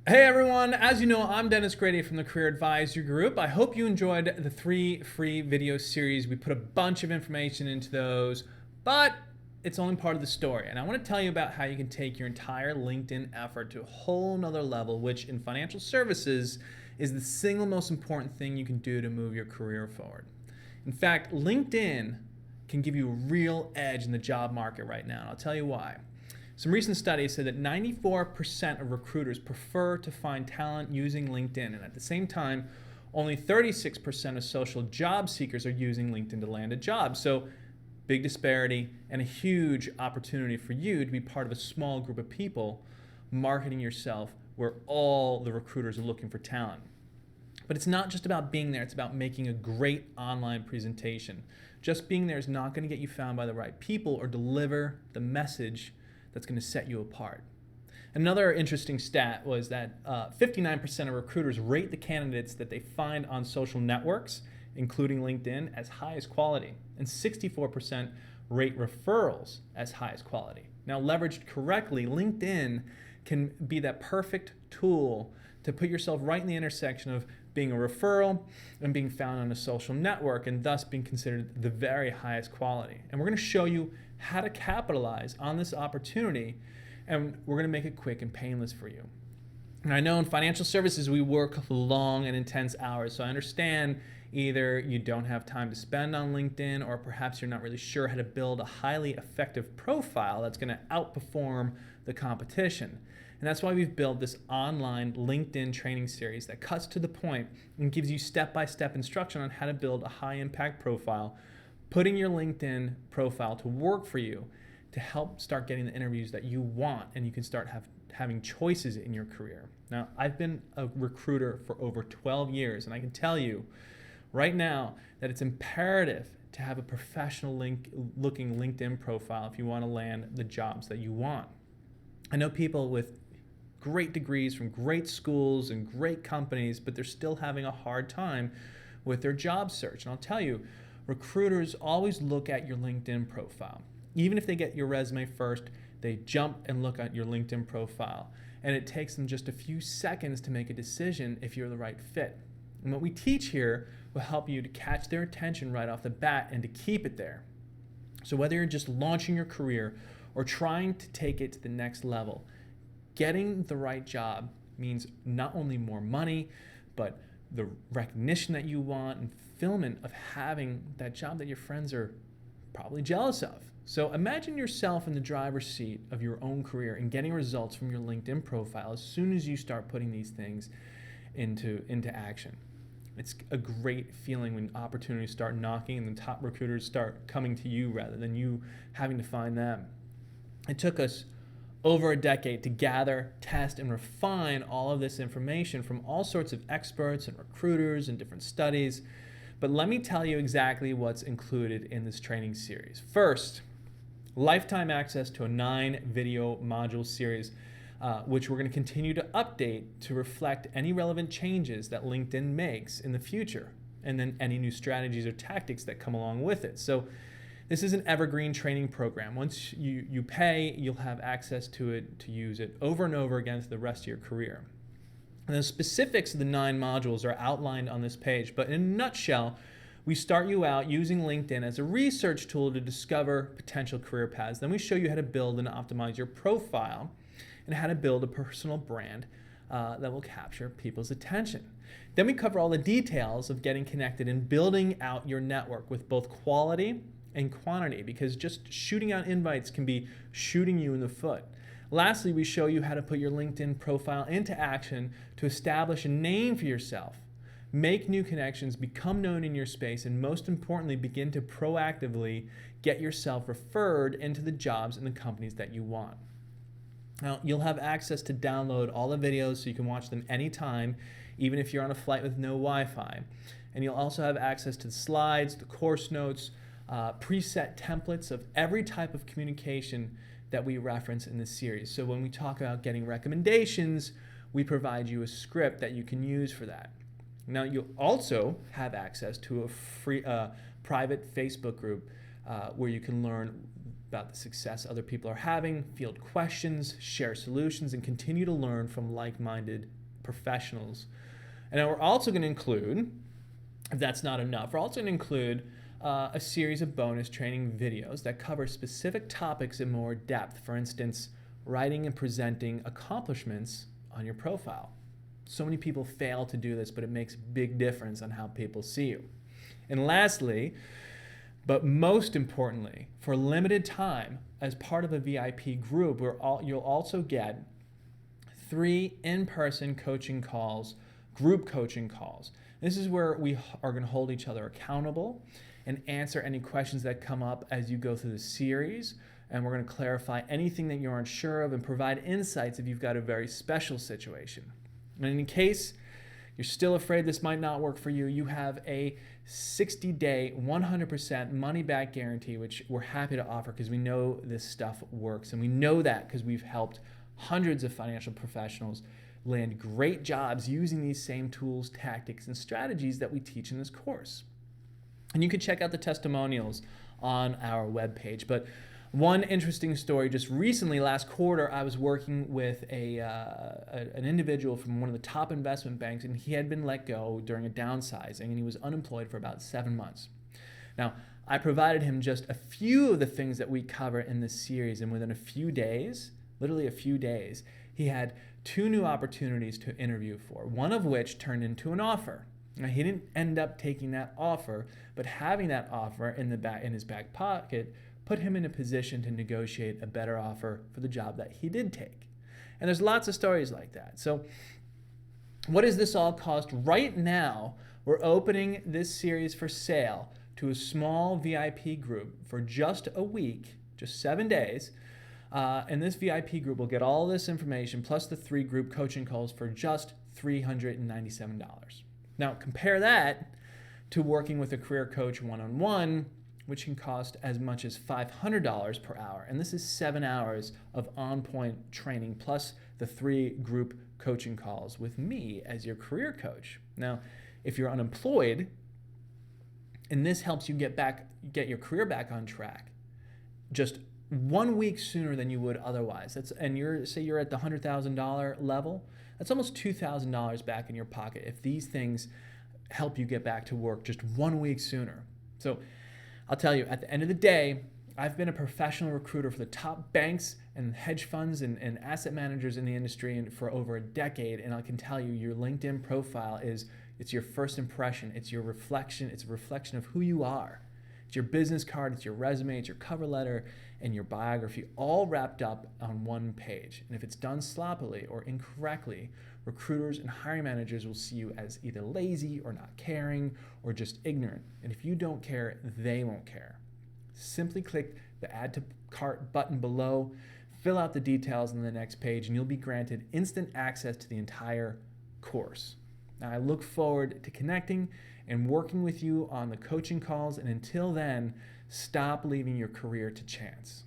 Hey everyone, as you know, I'm Dennis Grady from the Career Advisor Group. I hope you enjoyed the 3 free video series. We put a bunch of information into those, but it's only part of the story. And I want to tell you about how you can take your entire LinkedIn effort to a whole nother level, which in financial services is the single most important thing you can do to move your career forward. In fact, LinkedIn can give you a real edge in the job market right now, and I'll tell you why. Some recent studies say that 94% of recruiters prefer to find talent using LinkedIn, and at the same time, only 36% of social job seekers are using LinkedIn to land a job. So, big disparity and a huge opportunity for you to be part of a small group of people marketing yourself where all the recruiters are looking for talent. But it's not just about being there, it's about making a great online presentation. Just being there is not going to get you found by the right people or deliver the message that's going to set you apart. Another interesting stat was that 59% of recruiters rate the candidates that they find on social networks, including LinkedIn, as highest quality, and 64% rate referrals as highest quality. Now, leveraged correctly, LinkedIn can be that perfect tool to put yourself right in the intersection of being a referral and being found on a social network, and thus being considered the very highest quality. And we're going to show you how to capitalize on this opportunity, and we're going to make it quick and painless for you. And I know in financial services we work long and intense hours, so I understand either you don't have time to spend on LinkedIn, or perhaps you're not really sure how to build a highly effective profile that's going to outperform the competition. And that's why we've built this online LinkedIn training series that cuts to the point and gives you step-by-step instruction on how to build a high-impact profile, putting your LinkedIn profile to work for you to help start getting the interviews that you want, and you can start having choices in your career. Now, I've been a recruiter for over 12 years, and I can tell you right now that it's imperative to have a professional looking LinkedIn profile if you want to land the jobs that you want. I know people with great degrees from great schools and great companies, but they're still having a hard time with their job search. And I'll tell you, recruiters always look at your LinkedIn profile. Even if they get your resume first, they jump and look at your LinkedIn profile. And it takes them just a few seconds to make a decision if you're the right fit. And what we teach here will help you to catch their attention right off the bat and to keep it there. So whether you're just launching your career or trying to take it to the next level, getting the right job means not only more money, but the recognition that you want and fulfillment of having that job that your friends are probably jealous of. So imagine yourself in the driver's seat of your own career and getting results from your LinkedIn profile as soon as you start putting these things into action. It's a great feeling when opportunities start knocking and the top recruiters start coming to you rather than you having to find them. It took us over a decade to gather, test, and refine all of this information from all sorts of experts and recruiters and different studies. But let me tell you exactly what's included in this training series. First, lifetime access to a 9-video module series, which we're going to continue to update to reflect any relevant changes that LinkedIn makes in the future, and then any new strategies or tactics that come along with it. So this is an evergreen training program. Once you pay, you'll have access to it to use it over and over again for the rest of your career. And the specifics of the 9 modules are outlined on this page, but in a nutshell, we start you out using LinkedIn as a research tool to discover potential career paths. Then we show you how to build and optimize your profile and how to build a personal brand that will capture people's attention. Then we cover all the details of getting connected and building out your network with both quality and quantity, because just shooting out invites can be shooting you in the foot. Lastly, we show you how to put your LinkedIn profile into action to establish a name for yourself, make new connections, become known in your space, and most importantly, begin to proactively get yourself referred into the jobs and the companies that you want. Now, you'll have access to download all the videos so you can watch them anytime, even if you're on a flight with no Wi-Fi. And you'll also have access to the slides, the course notes, preset templates of every type of communication that we reference in this series. So when we talk about getting recommendations, we provide you a script that you can use for that. Now, you'll also have access to a free private Facebook group where you can learn about the success other people are having, field questions, share solutions, and continue to learn from like-minded professionals. And we're also going to include, if that's not enough, we're also going to include a series of bonus training videos that cover specific topics in more depth. For instance, writing and presenting accomplishments on your profile. So many people fail to do this, but it makes a big difference on how people see you. And lastly, but most importantly, for a limited time, as part of a VIP group, you'll also get 3 in-person coaching calls, group coaching calls. This is where we are going to hold each other accountable and answer any questions that come up as you go through the series. And we're going to clarify anything that you're unsure of and provide insights if you've got a very special situation. And in case you're still afraid this might not work for you, you have a 60-day, 100% money-back guarantee, which we're happy to offer because we know this stuff works. And we know that because we've helped hundreds of financial professionals land great jobs using these same tools, tactics, and strategies that we teach in this course. And you can check out the testimonials on our webpage. But one interesting story, just recently, last quarter, I was working with an individual from one of the top investment banks, and he had been let go during a downsizing, and he was unemployed for about 7 months. Now, I provided him just a few of the things that we cover in this series, and within a few days, literally a few days, he had 2 new opportunities to interview for, one of which turned into an offer. Now, he didn't end up taking that offer, but having that offer in his back pocket put him in a position to negotiate a better offer for the job that he did take. And there's lots of stories like that. So what does this all cost? Right now, we're opening this series for sale to a small VIP group for just a week, just 7 days. And this VIP group will get all this information plus the 3 group coaching calls for just $397. Now, compare that to working with a career coach one-on-one, which can cost as much as $500 per hour. And this is 7 hours of on-point training plus the 3 group coaching calls with me as your career coach. Now, if you're unemployed, and this helps you get your career back on track, just 1 week sooner than you would otherwise. Say you're at the $100,000 level, that's almost $2,000 back in your pocket if these things help you get back to work just 1 week sooner. So I'll tell you, at the end of the day, I've been a professional recruiter for the top banks and hedge funds and asset managers in the industry for over a decade, and I can tell you, your LinkedIn profile it's your first impression, it's your reflection, it's a reflection of who you are. It's your business card, it's your resume, it's your cover letter, and your biography, all wrapped up on one page. And if it's done sloppily or incorrectly, recruiters and hiring managers will see you as either lazy or not caring or just ignorant. And if you don't care, they won't care. Simply click the Add to Cart button below, fill out the details on the next page, and you'll be granted instant access to the entire course. Now, I look forward to connecting and working with you on the coaching calls, and until then, stop leaving your career to chance.